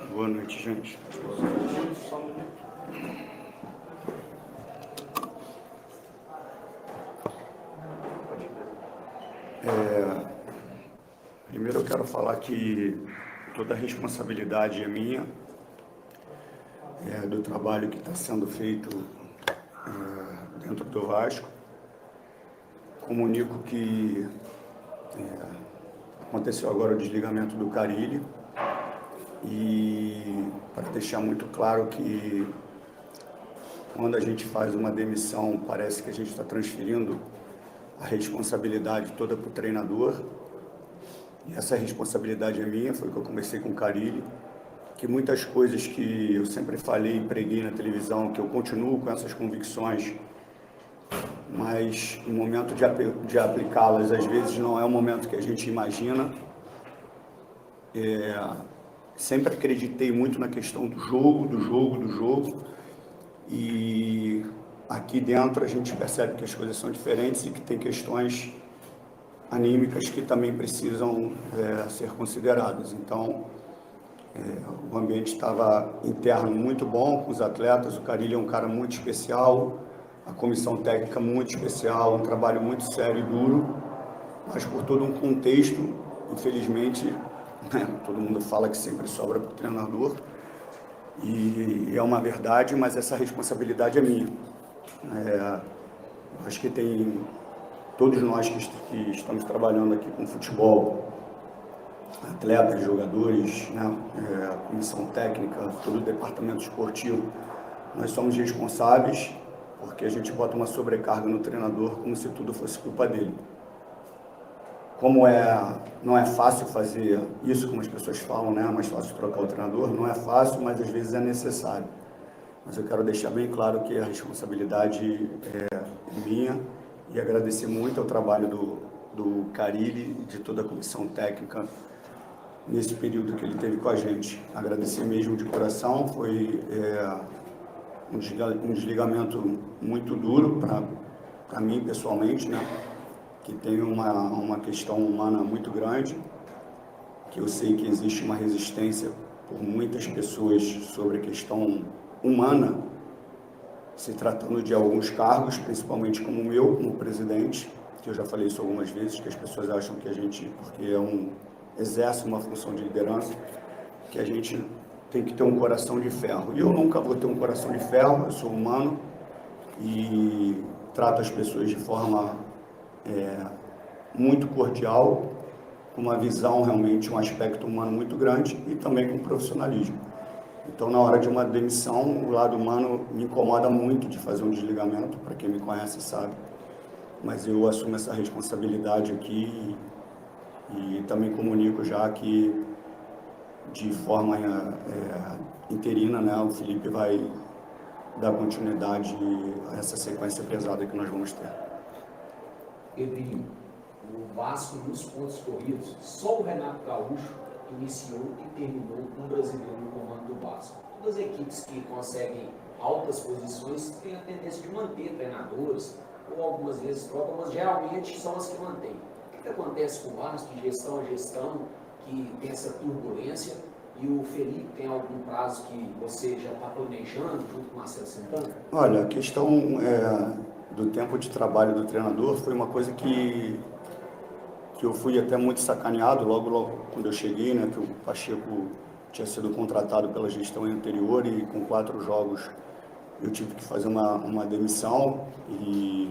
Boa noite, gente. Primeiro eu quero falar que toda a responsabilidade é minha, do trabalho que está sendo feito dentro do Vasco. Comunico que aconteceu agora o desligamento do Carille e para deixar muito claro que quando a gente faz uma demissão, parece que a gente está transferindo a responsabilidade toda para o treinador. E essa responsabilidade é minha, foi o que eu conversei com o Carille, que muitas coisas que eu sempre falei e preguei na televisão, que eu continuo com essas convicções, mas o momento de aplicá-las, às vezes, não é o momento que a gente imagina. Sempre acreditei muito na questão do jogo, e aqui dentro a gente percebe que as coisas são diferentes e que tem questões anímicas que também precisam ser consideradas. Então, o ambiente estava interno muito bom com os atletas, o Carille é um cara muito especial, a comissão técnica muito especial, um trabalho muito sério e duro, mas por todo um contexto, infelizmente, todo mundo fala que sempre sobra para o treinador, e é uma verdade, mas essa responsabilidade é minha. Acho que tem todos nós que estamos trabalhando aqui com futebol, atletas, jogadores, a comissão técnica, todo o departamento esportivo, nós somos responsáveis porque a gente bota uma sobrecarga no treinador como se tudo fosse culpa dele. Como não é fácil fazer isso, como as pessoas falam, é mais fácil trocar o treinador, não é fácil, mas às vezes é necessário. Mas eu quero deixar bem claro que a responsabilidade é minha e agradecer muito ao trabalho do Carille e de toda a comissão técnica nesse período que ele teve com a gente. Agradecer mesmo de coração, foi um desligamento muito duro para mim pessoalmente, que tem uma questão humana muito grande, que eu sei que existe uma resistência por muitas pessoas sobre a questão humana, se tratando de alguns cargos, principalmente como o meu, como presidente, que eu já falei isso algumas vezes, que as pessoas acham que a gente, porque exerce uma função de liderança, que a gente tem que ter um coração de ferro. E eu nunca vou ter um coração de ferro, eu sou humano e trato as pessoas de forma muito cordial, com uma visão realmente, um aspecto humano muito grande e também com profissionalismo. Então, na hora de uma demissão, o lado humano me incomoda muito de fazer um desligamento, para quem me conhece sabe, mas eu assumo essa responsabilidade aqui e também comunico já que, de forma interina, o Felipe vai dar continuidade a essa sequência pesada que nós vamos ter. Pedrinho, o Vasco nos pontos corridos, só o Renato Gaúcho iniciou e terminou um brasileiro no comando do Vasco. Todas as equipes que conseguem altas posições têm a tendência de manter treinadores, ou algumas vezes trocam, mas geralmente são as que mantêm. O que acontece com o Vasco, de gestão a gestão, que tem essa turbulência, e o Felipe tem algum prazo que você já está planejando junto com o Marcelo Santana? Olha, a questão do tempo de trabalho do treinador foi uma coisa que eu fui até muito sacaneado logo quando eu cheguei, que o Pacheco tinha sido contratado pela gestão anterior e com 4 jogos eu tive que fazer uma demissão e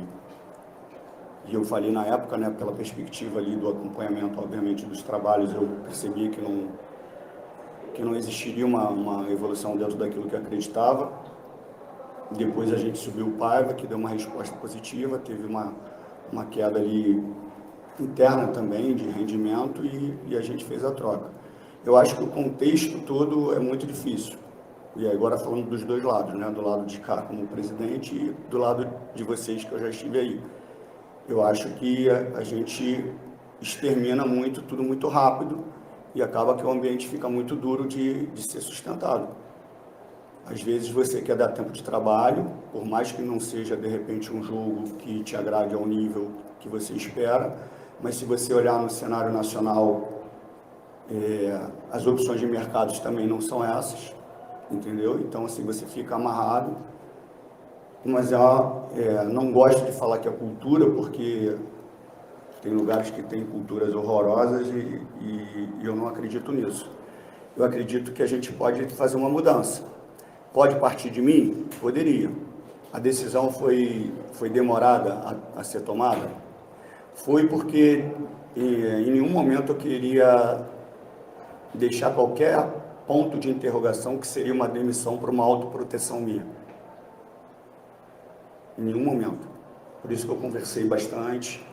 eu falei na época, pela perspectiva ali do acompanhamento, obviamente, dos trabalhos, eu percebi que não existiria uma evolução dentro daquilo que eu acreditava. Depois a gente subiu o Paiva, que deu uma resposta positiva, teve uma queda ali interna também de rendimento e a gente fez a troca. Eu acho que o contexto todo é muito difícil. E agora falando dos dois lados, do lado de cá como presidente e do lado de vocês que eu já estive aí. Eu acho que a gente extermina tudo muito rápido e acaba que o ambiente fica muito duro de ser sustentado. Às vezes você quer dar tempo de trabalho, por mais que não seja de repente um jogo que te agrade ao nível que você espera, mas se você olhar no cenário nacional, As opções de mercados também não são essas, entendeu? Então, assim, você fica amarrado. Mas não gosto de falar que é cultura, porque tem lugares que têm culturas horrorosas e eu não acredito nisso. Eu acredito que a gente pode fazer uma mudança. Pode partir de mim? Poderia. A decisão foi demorada a ser tomada? Foi porque em nenhum momento eu queria deixar qualquer ponto de interrogação que seria uma demissão para uma autoproteção minha. Em nenhum momento. Por isso que eu conversei bastante,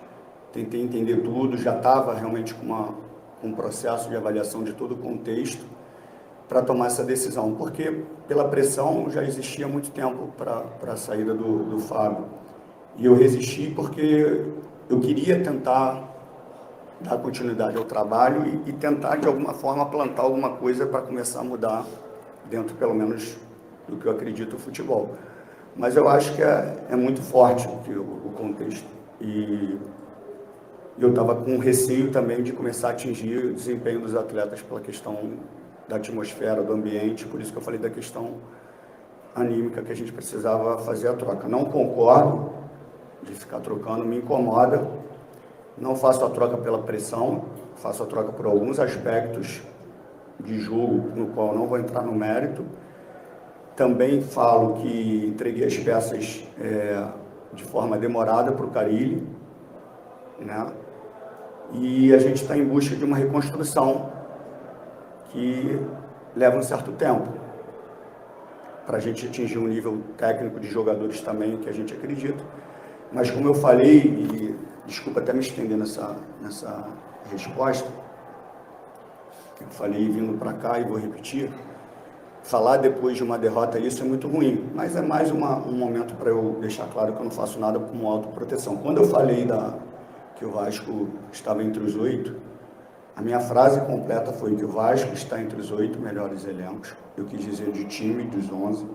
tentei entender tudo, já estava realmente com um processo de avaliação de todo o contexto para tomar essa decisão, porque pela pressão já existia há muito tempo para a saída do Fábio. E eu resisti porque eu queria tentar dar continuidade ao trabalho e tentar, de alguma forma, plantar alguma coisa para começar a mudar dentro, pelo menos, do que eu acredito no futebol. Mas eu acho que é muito forte o contexto. E eu estava com receio também de começar a atingir o desempenho dos atletas pela questão da atmosfera, do ambiente, por isso que eu falei da questão anímica que a gente precisava fazer a troca. Não concordo de ficar trocando, me incomoda. Não faço a troca pela pressão, faço a troca por alguns aspectos de jogo, no qual não vou entrar no mérito. Também falo que entreguei as peças de forma demorada para o Carille, né? E a gente está em busca de uma reconstrução que leva um certo tempo para a gente atingir um nível técnico de jogadores também que a gente acredita. Mas como eu falei, e desculpa até me estender nessa resposta, eu falei vindo para cá e vou repetir, falar depois de uma derrota isso é muito ruim, mas é mais um momento para eu deixar claro que eu não faço nada como autoproteção. Quando eu falei que o Vasco estava entre os 8, a minha frase completa foi que o Vasco está entre os 8 melhores elencos, eu quis dizer de time, dos 11.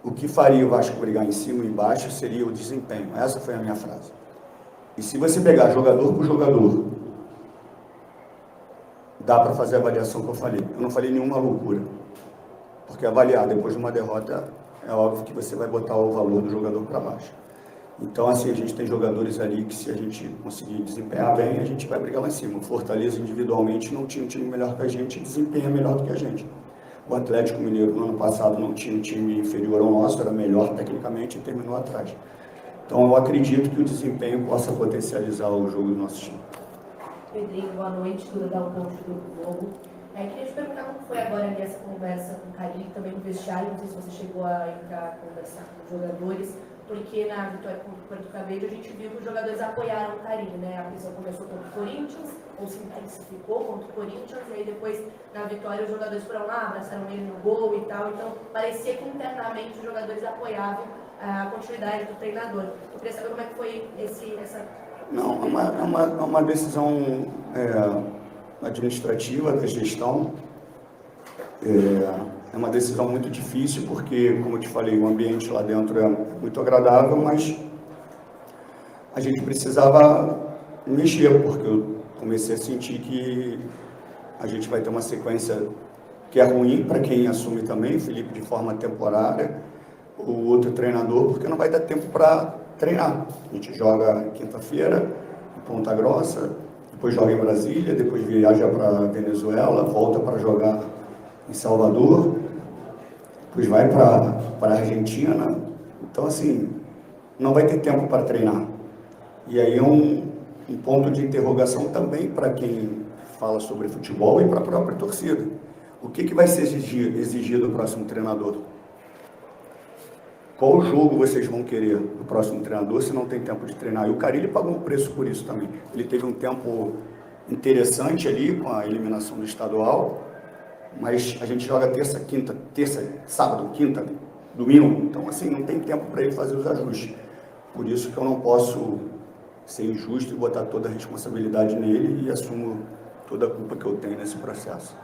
O que faria o Vasco brigar em cima e embaixo seria o desempenho, essa foi a minha frase. E se você pegar jogador por jogador, dá para fazer a avaliação que eu falei. Eu não falei nenhuma loucura. Porque avaliar depois de uma derrota, é óbvio que você vai botar o valor do jogador para baixo. Então, assim, a gente tem jogadores ali que se a gente conseguir desempenhar bem, a gente vai brigar lá em cima. O Fortaleza, individualmente, não tinha um time melhor que a gente e desempenha melhor do que a gente. O Atlético Mineiro, no ano passado, não tinha um time inferior ao nosso, era melhor tecnicamente e terminou atrás. Então, eu acredito que o desempenho possa potencializar o jogo do nosso time. Pedrinho, boa noite, Duda da Ponte do Globo. Queria te perguntar como foi agora ali essa conversa com o Carille, também no vestiário, não sei se você chegou a entrar a conversar com os jogadores, porque na vitória contra o Porto Cabello a gente viu que os jogadores apoiaram o Carille, né? A pressão começou contra o Corinthians, ou se intensificou contra o Corinthians, e aí depois, na vitória, os jogadores foram lá, abraçaram ele no gol e tal, então parecia que internamente os jogadores apoiavam a continuidade do treinador. Eu queria saber como é que foi essa... Não, é uma decisão administrativa da gestão. É uma decisão muito difícil, porque, como eu te falei, o ambiente lá dentro é muito agradável, mas a gente precisava mexer, porque eu comecei a sentir que a gente vai ter uma sequência que é ruim para quem assume também, o Felipe de forma temporária, o outro treinador, porque não vai dar tempo para treinar. A gente joga quinta-feira em Ponta Grossa, depois joga em Brasília, depois viaja para Venezuela, volta para jogar em Salvador, depois vai para a Argentina. Então, assim, não vai ter tempo para treinar. E aí é um ponto de interrogação também para quem fala sobre futebol e para a própria torcida. O que vai ser exigido do próximo treinador? Qual jogo vocês vão querer do próximo treinador se não tem tempo de treinar? E o Carille pagou um preço por isso também. Ele teve um tempo interessante ali com a eliminação do estadual, mas a gente joga terça, sábado, quinta, domingo. Então, assim, não tem tempo para ele fazer os ajustes. Por isso que eu não posso ser injusto e botar toda a responsabilidade nele e assumo toda a culpa que eu tenho nesse processo.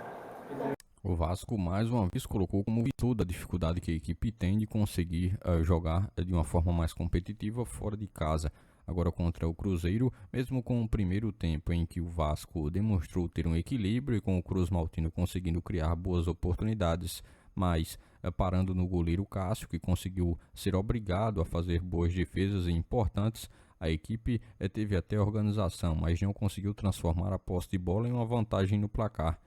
O Vasco, mais uma vez, colocou como toda a dificuldade que a equipe tem de conseguir jogar de uma forma mais competitiva fora de casa. agora contra o Cruzeiro, mesmo com o primeiro tempo em que o Vasco demonstrou ter um equilíbrio e com o Cruz Maltino conseguindo criar boas oportunidades, mas parando no goleiro Cássio, que conseguiu ser obrigado a fazer boas defesas importantes. A equipe teve até organização, mas não conseguiu transformar a posse de bola em uma vantagem no placar.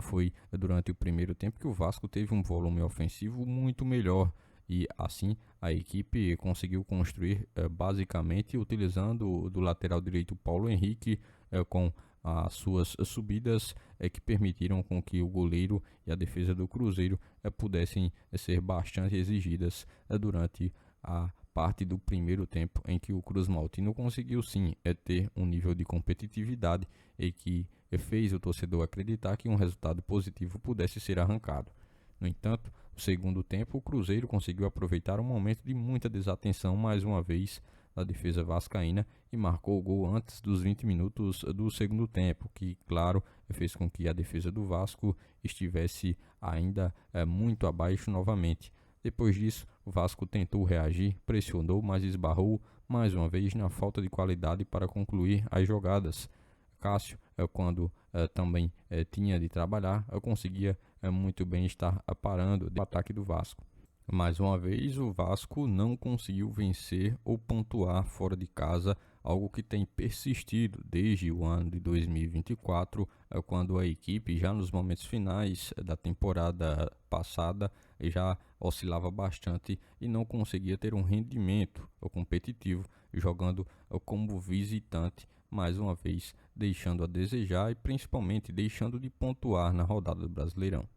Foi durante o primeiro tempo que o Vasco teve um volume ofensivo muito melhor e assim a equipe conseguiu construir basicamente utilizando do lateral direito Paulo Henrique com as suas subidas que permitiram com que o goleiro e a defesa do Cruzeiro pudessem ser bastante exigidas durante a parte do primeiro tempo, em que o Cruz Maltino conseguiu sim ter um nível de competitividade e que fez o torcedor acreditar que um resultado positivo pudesse ser arrancado. No entanto, no segundo tempo, o Cruzeiro conseguiu aproveitar um momento de muita desatenção mais uma vez da defesa vascaína e marcou o gol antes dos 20 minutos do segundo tempo, que, claro, fez com que a defesa do Vasco estivesse ainda muito abaixo novamente. Depois disso, o Vasco tentou reagir, pressionou, mas esbarrou mais uma vez na falta de qualidade para concluir as jogadas. Cássio, quando também tinha de trabalhar, conseguia muito bem estar parando o ataque do Vasco. Mais uma vez, o Vasco não conseguiu vencer ou pontuar fora de casa, algo que tem persistido desde o ano de 2024, quando a equipe, já nos momentos finais da temporada passada, já oscilava bastante e não conseguia ter um rendimento competitivo, jogando como visitante, mais uma vez deixando a desejar e principalmente deixando de pontuar na rodada do Brasileirão.